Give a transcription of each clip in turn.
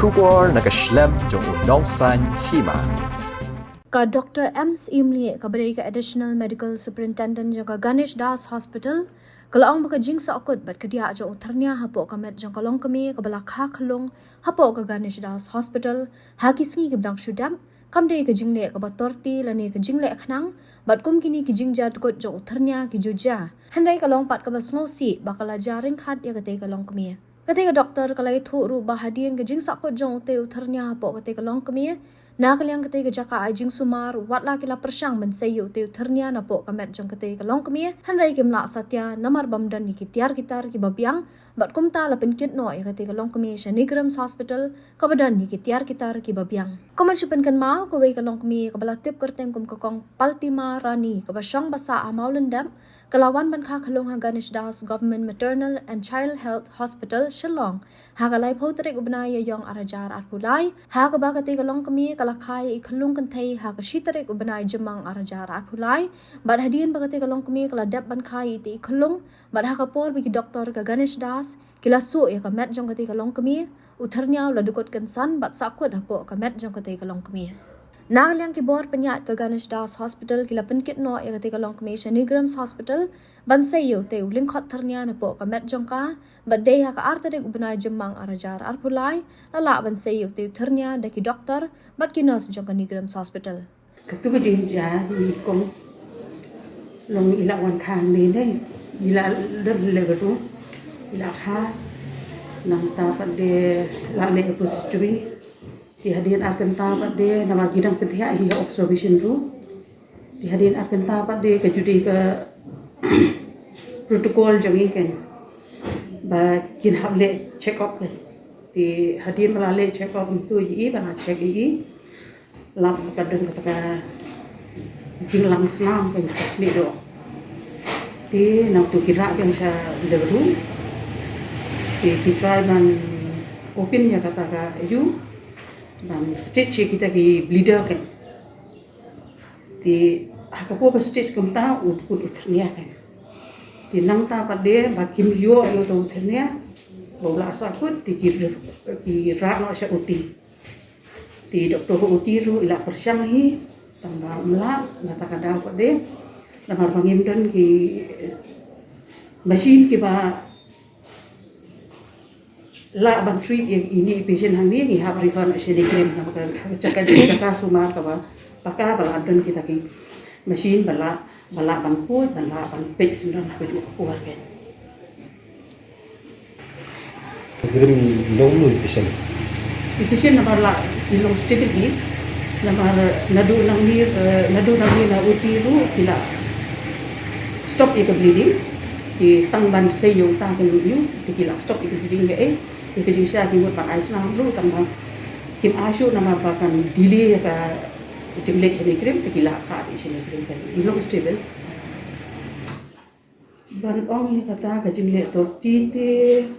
Shubor nakaslem jong unongsan hima. Ka Dr. M. Imli ka beri ka Additional Medical Superintendent jong ka Ganesh Das Hospital kalaang baka jing sa akut bat kedia jong utarnya hapo ka met jong kalong kami ka balakha khalong hapo ka Ganesh Das Hospital hakisngi ka bdang syudam kamde ka jingle ka batorti lani ka jingle khnang bat kum kini ki jingja kot jong utarnya ki juja handai kalong pat ka basnosi bakala jaring khat ya ka te kalong kami ketika doktor kalai thu ru bahadian ke jing sakot jong te utharnya hapo ketika long kemi nakaliang ketika jaka ajing sumar watla kila persang mensayu te utharnya napo kamet jong ketika long kemi hanrai kimla satya namar bamdan ni kitiar kitar ki babiang bat kumta la penkit no ya ketika long kemi Shanigrams Hospital kabadan ni kitiar kitar ki babiang komen chupen kan mau ko wei kalong kemi kabala tip kerteng kum kokong Paltima Rani kabasang basa amaulendam kalawan ban kha khalong ha Ganesh Das Government Maternal and Child Health Hospital Shillong ha kalai photrik ubnaya yong arajar arpulai ha ka ba kati kalong kami kalakai ikhalung kan thai ha ka shitarik ubnai jemang arajar arpulai bad hadien ba kati kalong kami kala dap ban khai ti ikhalung bad ha ka por bi doktor ka Ganesh Das kila su ya ka met jong kati kalong kami utharnya la dukot kan san bat sakut hapo ka met jong kati kalong kami Nangaliang kibor penyat ke Ganesh Das Hospital kila penkit no ya ketika long kemi Shanigrams Hospital bansayo te uling khot tharnya na po ka met jongka badai ha ka artade ubnai jemang arajar arpulai lala bansayo te tharnya daki doktor bat ki nurse jongka Shanigrams Hospital ketu jinja ni kong long ila wan khang ni dai ila le beru ila kha nang ta pade la le posturi di hadirin akan tapat dia nama gidang petiak hi observation room di hadirin akan tapat dia ke judi ke protokol jangi kan ba kin hable check up kan di hadirin melale check up itu yi ba check yi lam kadang kata jing lang senam kan kasni do di nak tu kira kan sa leru di try man open ya kata ka you bang stage kita ki bleeder kan di akapo ba stage kumta uput uthnia kan di nang ta pade ba kim yo yo to uthnia bola sakut di ki ra no sha uti di doktor uti ru ila persyang hi tambah mla ngata kadang pade lamar bangim dan ki machine ki ba la ban treat yang ini patient hang ni have refer na Shanigrams na cakap sumar ka ba paka bala adon kita ki machine bala bang pu bala bang page na ko ju ko kan Grim long patient na bala ilong stability na nadu nang ni na uti ru kila stop it bleeding di tang ban sayo ta kan yu kila stop it bleeding ge Jadi saya kimut pak Ais nam ru tambah kim asu nama bahkan delay ka jemlek Shanigrams tekila ka di Shanigrams kan ilong stable ban ong ni kata ka jemlek to tite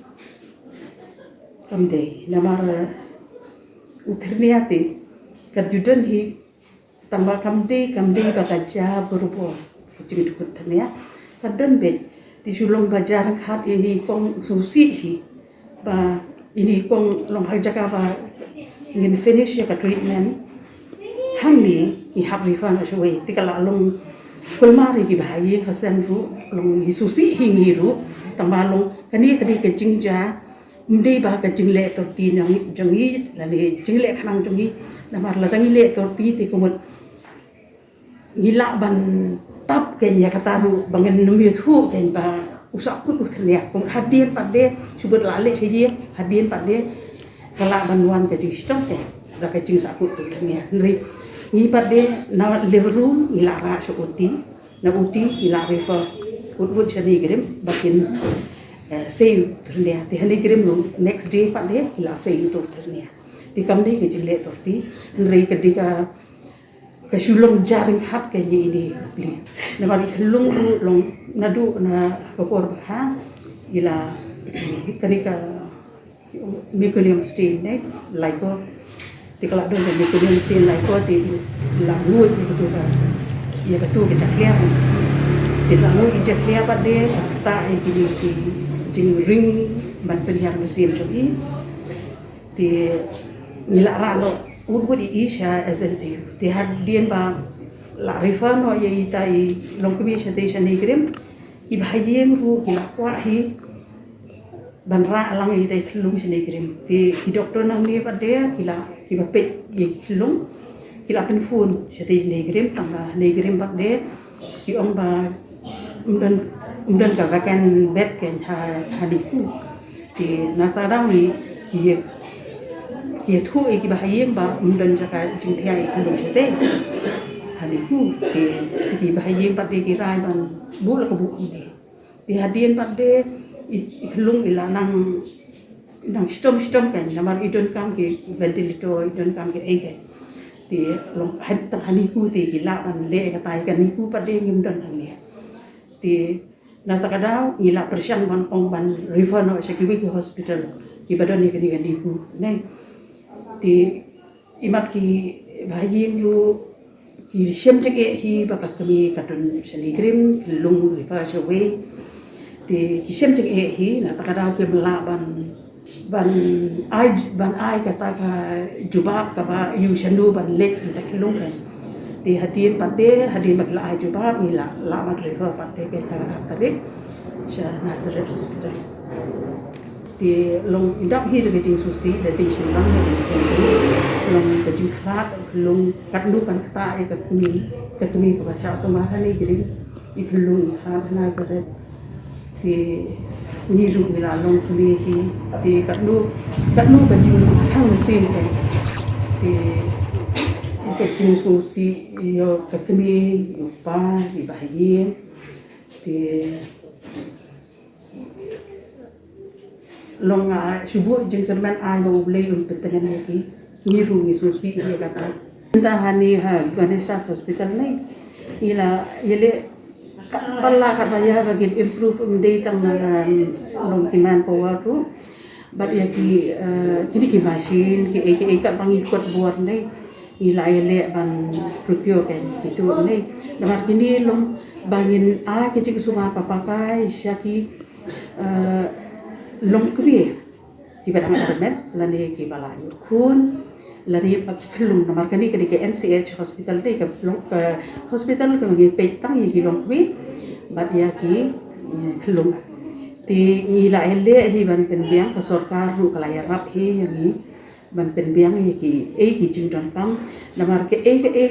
kamde namar uthniate ka judan hi tambah kamde bakaja berupa kucing dukut thania kadon bet di sulong bajar khat ini kong susi hi ba ini kong long hajaka ba ngin finish ya ka treatment hangni i have refund ashway tikala long kulmari ki bhai hasan ru long hisusi hingi ru tamalong kani ke jingja mde ba ka jingle to ti nang jangi la ni jingle khanang jangi namar la tangi le to ti ti komot ngila ban tap kenya kataru bangen numi thu ken ba usak pun uthnia kong hadian pade subut lale saja hadian pade kala banwan ke jing stok ke da ke jing sakut uthnia ni pade na leveru ila ra so uti na uti ila refer ut Shanigrams bakin say uthnia ti Shanigrams next day pade ila say uthnia di kamde ke jing le torti nri ke dika kasulong jaring hat kaya ini beli. Namari helung long nadu na kapor bha ila kanika meconium stain ne laiko tikala don meconium stain laiko ti la lu itu ka ya betul ke caklia ti la lu caklia pade ta iki jing ring ban penyiar mesin cobi ti nila ralo urut isha esensi ti hadien ba la rifano ya itai longkumi station igrim ki bahayeng ru ki la kwa hi banra alang itai khulung sini igrim ti ki doktor nang ni padea ki ba pet ye khulung ki la pen phone station igrim tamba ni igrim bak de ki ong ba umdan ka vakan bed ken hadiku ti nakadang ni ki thu ki bahayeng ba umdan jaka jingthia khulung sete hadiku ki bahayeng pat de ki rai ban bu la ko bu ni ti hadien pat de ikhlung ila nang stom kan namar idon kam ki ventilator idon kam ki ai kan ti long hadiku ti ki la ban le ka tai kan niku pat de ngim dan ni ti na takadaw ila persian ban ong ban refer no sa ki hospital ki badan ni kan niku nei ti imat ki bahayeng lu ki siam cek hi baka kami kadun seligrim lung river away ti ki siam cek hi na takadaw ke mela ban ai kata ka jubab ka ba yu shandu ban let ta lung kan ti hadin pate hadin bak la ai jubab ila la ban river pate ke ta tarik sha Nazareth hospital ti long indap hi de ting susi de ting shilang ni long ke jing khat long kat lu kan kata e ka kami ka bahasa Somali ni grim iklung khat Nazareth ti ni ru ni la long kami hi ti kat lu ka jing thang sin ke ti ke jing susi yo ka kami yo pa di bahagia ti long subuh jeng terman ai mau beli untuk dengan lagi ni ru ni susi dia kata entah hani Ganesh Das hospital ni ila yele palla kata ya bagi improve umdei tang long timan power tu but ya ki kini ki machine ki kat bang ikut buat ni ila yele ban procure kan itu ni namar kini long bangin ki semua pakai syaki long kwe ki barang armet lani ki bala kun lani pak khulung namar kani ke NCH hospital de ke hospital ke ngi petang ki long kwe bat ya ki khulung ti ngila ele hi ban pen biang ka sarkar ru kala ya rap hi yani ban pen biang hi ki jingdon kam namar ke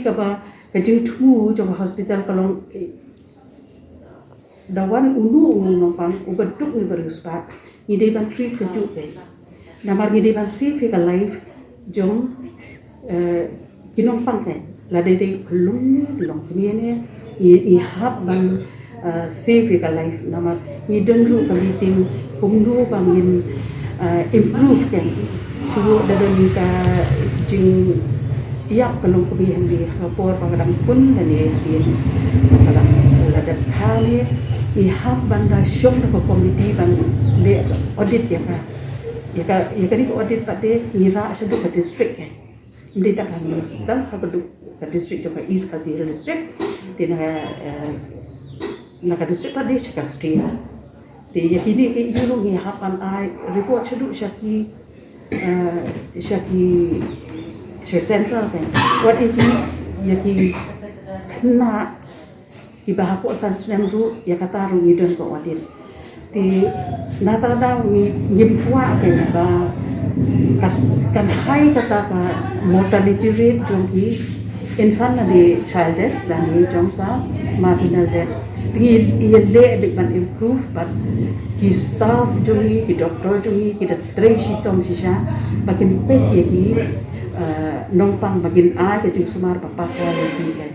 ka ba ka jing thu jong hospital kalong dawan unu nompang ubeduk ni beruspa ide ban treat ke jupe namar ide ban save ka life jong kinompang kan la de pelung long kene i hab ban save ka life namar ni donru ka meeting kumdu bangin improve kan suruh dadan ka jing yak kalong kubihan di rapor pangdam pun dan dia kadang ladat kali ihap banda syong na komiti ban le audit ya ka ni audit pade ngira sa do district kan hindi ta kan hospital ha ka district ka East Hazira district tina na ka district pade sa ka state ti yakini ke yulong ihapan ai report sa do syaki central kan what yaki kena ki bahako sansnem ru ya kata ru idon ko wadin ti nata da ngimpua ke ba kan hai kata ka mortality rate jongi infant and child death dan ni jongka marginal death ti yelle big ban improve but ki staff jongi ki doctor jongi ki datre sitom sisa bakin pet yaki nongpang bagin a ke jing sumar papa ka lagi kan